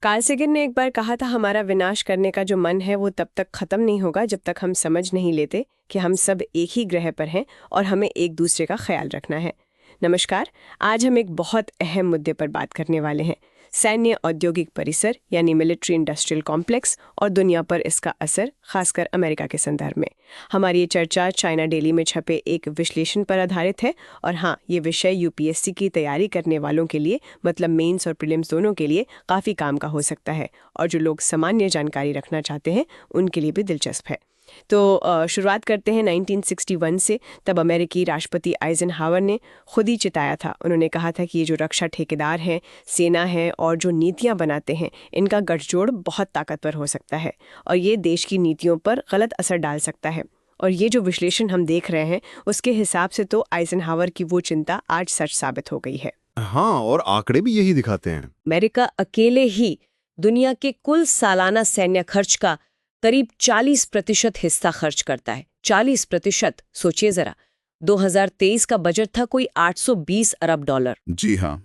Carl Sagan ने एक बार कहा था, हमारा विनाश करने का जो मन है वो तब तक खत्म नहीं होगा जब तक हम समझ नहीं लेते कि हम सब एक ही ग्रह पर हैं और हमें एक दूसरे का ख्याल रखना है। नमस्कार, आज हम एक बहुत अहम मुद्दे पर बात करने वाले हैं, सैन्य औद्योगिक परिसर यानी मिलिट्री इंडस्ट्रियल कॉम्प्लेक्स और दुनिया पर इसका असर, खासकर अमेरिका के संदर्भ में। हमारी ये चर्चा चाइना डेली में छपे एक विश्लेषण पर आधारित है और हाँ, ये विषय यूपीएससी की तैयारी करने वालों के लिए, मतलब मेंस और प्रीलिम्स दोनों के लिए काफ़ी काम का हो सकता है और जो लोग सामान्य जानकारी रखना चाहते हैं उनके लिए भी दिलचस्प है। तो शुरुआत करते हैं 1961 से। तब अमेरिकी राष्ट्रपति आइजनहावर ने खुद ही चिताया था। उन्होंने कहा था कि ये जो रक्षा ठेकेदार हैं, सेना है और जो नीतियां बनाते हैं, इनका गठजोड़ बहुत ताकतवर हो सकता है और ये देश की नीतियों पर गलत असर डाल सकता है। और ये जो विश्लेषण हम देख रहे हैं उसके हिसाब से तो आइजनहावर की वो चिंता आज सच साबित हो गई है। हाँ, और आंकड़े भी यही दिखाते हैं। अमेरिका अकेले ही दुनिया के कुल सालाना सैन्य खर्च का करीब 40% हिस्सा खर्च करता है। 40%, सोचिए जरा। 2023 का बजट था कोई $820 अरब। जी हाँ,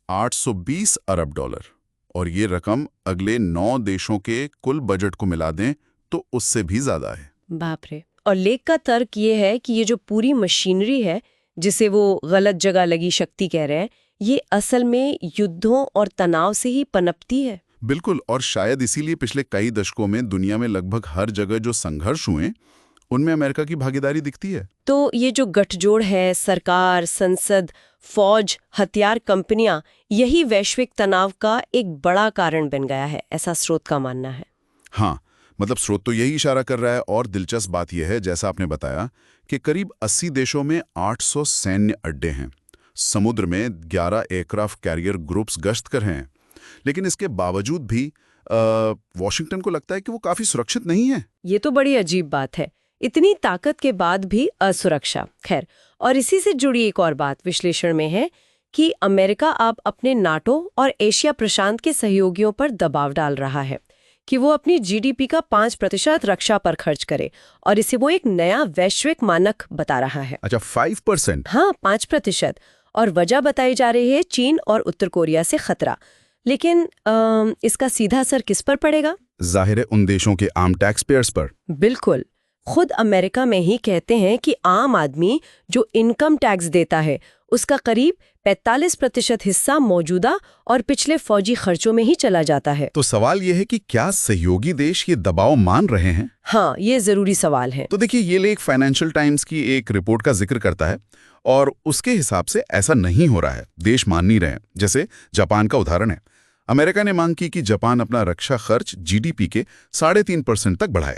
$820 अरब। और ये रकम अगले 9 देशों के कुल बजट को मिला दें तो उससे भी ज्यादा है। बाप रे। और लेख का तर्क ये है कि ये जो पूरी मशीनरी है, जिसे वो गलत जगह लगी शक्ति कह रहे हैं, ये असल में युद्धों और तनाव से ही पनपती है। बिल्कुल, और शायद इसीलिए पिछले कई दशकों में दुनिया में लगभग हर जगह जो संघर्ष हुए उनमें अमेरिका की भागीदारी दिखती है। तो ये जो गठजोड़ है, सरकार, संसद, फौज, हथियार कंपनियां, यही वैश्विक तनाव का एक बड़ा कारण बन गया है, ऐसा स्रोत का मानना है। हाँ, मतलब स्रोत तो यही इशारा कर रहा है। और दिलचस्प बात यह है, जैसा आपने बताया, कि करीब 80 देशों में 800 सैन्य अड्डे हैं। समुद्र में 11 एयरक्राफ्ट कैरियर ग्रुप्स गश्त कर रहे हैं। लेकिन इसके बावजूद भी वॉशिंगटन को लगता है कि वो काफी सुरक्षित नहीं है। ये तो बड़ी अजीब बात है, इतनी ताकत के बाद भी असुरक्षा। खैर, और इसी से जुड़ी एक और बात विश्लेषण में है कि अमेरिका अब अपने नाटो और एशिया प्रशांत के सहयोगियों पर दबाव डाल रहा है कि वो अपनी जीडीपी का 5% रक्षा पर खर्च करे, और इसे वो एक नया वैश्विक मानक बता रहा है। अच्छा, 5%? हाँ, 5%। और वजह बताई जा रही है चीन और उत्तर कोरिया से खतरा। लेकिन इसका सीधा असर किस पर पड़ेगा? जाहिर है उन देशों के आम टैक्स पेयर्स पर। बिल्कुल। खुद अमेरिका में ही कहते हैं कि आम आदमी जो इनकम टैक्स देता है उसका करीब 45% हिस्सा मौजूदा और पिछले फौजी खर्चों में ही चला जाता है। तो सवाल यह है कि क्या सहयोगी देश ये दबाव मान रहे हैं? हाँ, ये जरूरी सवाल है। तो देखिए, ये लेख फाइनेंशियल टाइम्स की एक रिपोर्ट का जिक्र करता है और उसके हिसाब से ऐसा नहीं हो रहा है। देश मान नहीं रहे हैं। जैसे जापान का उदाहरण है। अमेरिका ने मांग की कि जापान अपना रक्षा खर्च जीडीपी के 3.5% तक बढ़ाए।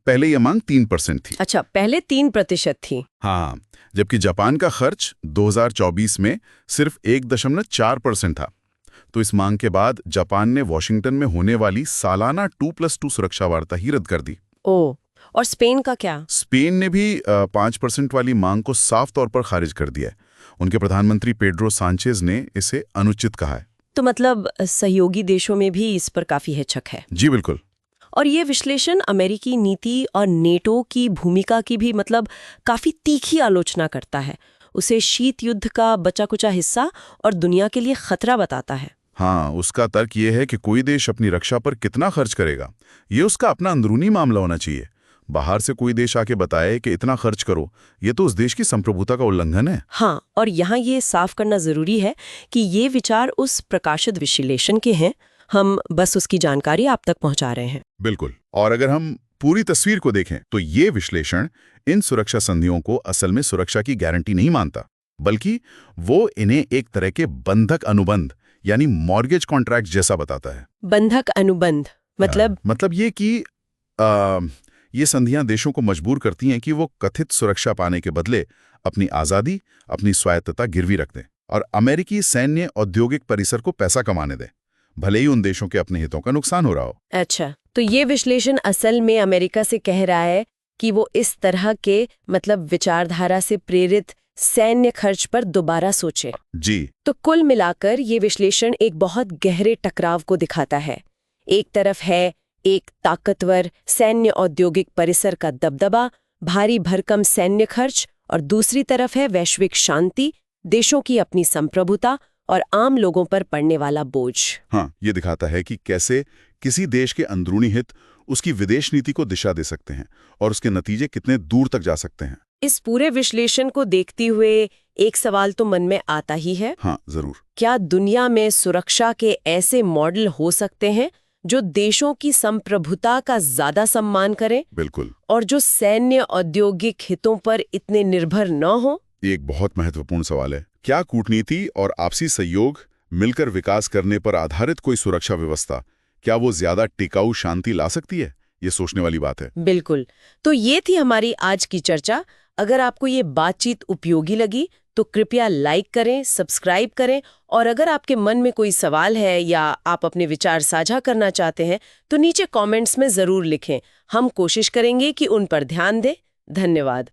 पहले यह मांग 3% थी। अच्छा, पहले 3% थी। हाँ, जबकि जापान का खर्च 2024 में सिर्फ 1.4% था। तो इस मांग के बाद जापान ने वॉशिंगटन में होने वाली सालाना 2+2 सुरक्षा वार्ता ही रद्द कर दी। ओह, और स्पेन का क्या? स्पेन ने भी 5% वाली मांग को साफ तौर पर खारिज कर दिया है। उनके प्रधानमंत्री पेड्रो सांचेज ने इसे अनुचित कहा है। तो मतलब सहयोगी देशों में भी इस पर काफी हिचक है। जी बिल्कुल। और ये विश्लेषण अमेरिकी नीति और नेटो की भूमिका की भी मतलब काफी तीखी आलोचना करता है। उसे शीत युद्ध का बचा कुचा हिस्सा और दुनिया के लिए खतरा बताता है। हाँ, उसका तर्क ये है कि कोई देश अपनी रक्षा पर कितना खर्च करेगा, ये उसका अपना अंदरूनी मामला होना चाहिए। बाहर से कोई देश आके बताए कि इतना खर्च करो, ये तो उस देश की संप्रभुता का उल्लंघन है। हाँ, और यहाँ ये साफ करना जरूरी है कि ये विचार उस प्रकाशित विश्लेषण के हैं, हम बस उसकी जानकारी आप तक पहुंचा रहे हैं। बिल्कुल। और अगर हम पूरी तस्वीर को देखें तो ये विश्लेषण इन सुरक्षा संधियों को असल में सुरक्षा की गारंटी नहीं मानता, बल्कि वो इन्हें एक तरह के बंधक अनुबंध यानी मॉर्गेज कॉन्ट्रैक्ट जैसा बताता है। बंधक अनुबंध मतलब ये कि ये संधियां देशों को मजबूर करती हैं कि वो कथित सुरक्षा पाने के बदले अपनी आज़ादी, अपनी स्वायत्तता गिरवी रख दें और अमेरिकी सैन्य औद्योगिक परिसर को पैसा कमाने दें, भले ही उन देशों के अपने हितों का नुकसान हो रहा हो। अच्छा, तो ये विश्लेषण असल में अमेरिका से कह रहा है कि वो इस तरह के मतलब विचारधारा से प्रेरित सैन्य खर्च पर दोबारा सोचे। जी। तो कुल मिलाकर ये विश्लेषण एक बहुत गहरे टकराव को दिखाता है। एक तरफ है एक ताकतवर सैन्य औद्योगिक परिसर का दबदबा, भारी भरकम सैन्य खर्च, और दूसरी तरफ है वैश्विक शांति, देशों की अपनी संप्रभुता, और आम लोगों पर पड़ने वाला बोझ। हाँ, ये दिखाता है कि कैसे किसी देश के अंदरूनी हित उसकी विदेश नीति को दिशा दे सकते हैं और उसके नतीजे कितने दूर तक जा सकते हैं। इस पूरे विश्लेषण को देखते हुए एक सवाल तो मन में आता ही है। हाँ, जरूर। क्या दुनिया में सुरक्षा के ऐसे मॉडल हो सकते हैं जो देशों की संप्रभुता का ज्यादा सम्मान करें? बिल्कुल। और जो सैन्य औद्योगिक हितों पर इतने निर्भर न हो? ये एक बहुत महत्वपूर्ण सवाल है। क्या कूटनीति और आपसी सहयोग मिलकर विकास करने पर आधारित कोई सुरक्षा व्यवस्था, क्या वो ज्यादा टिकाऊ शांति ला सकती है? ये सोचने वाली बात है। बिल्कुल। तो ये थी हमारी आज की चर्चा। अगर आपको ये बातचीत उपयोगी लगी तो कृपया लाइक करें, सब्सक्राइब करें, और अगर आपके मन में कोई सवाल है या आप अपने विचार साझा करना चाहते हैं तो नीचे कमेंट्स में जरूर लिखें। हम कोशिश करेंगे कि उन पर ध्यान दें। धन्यवाद।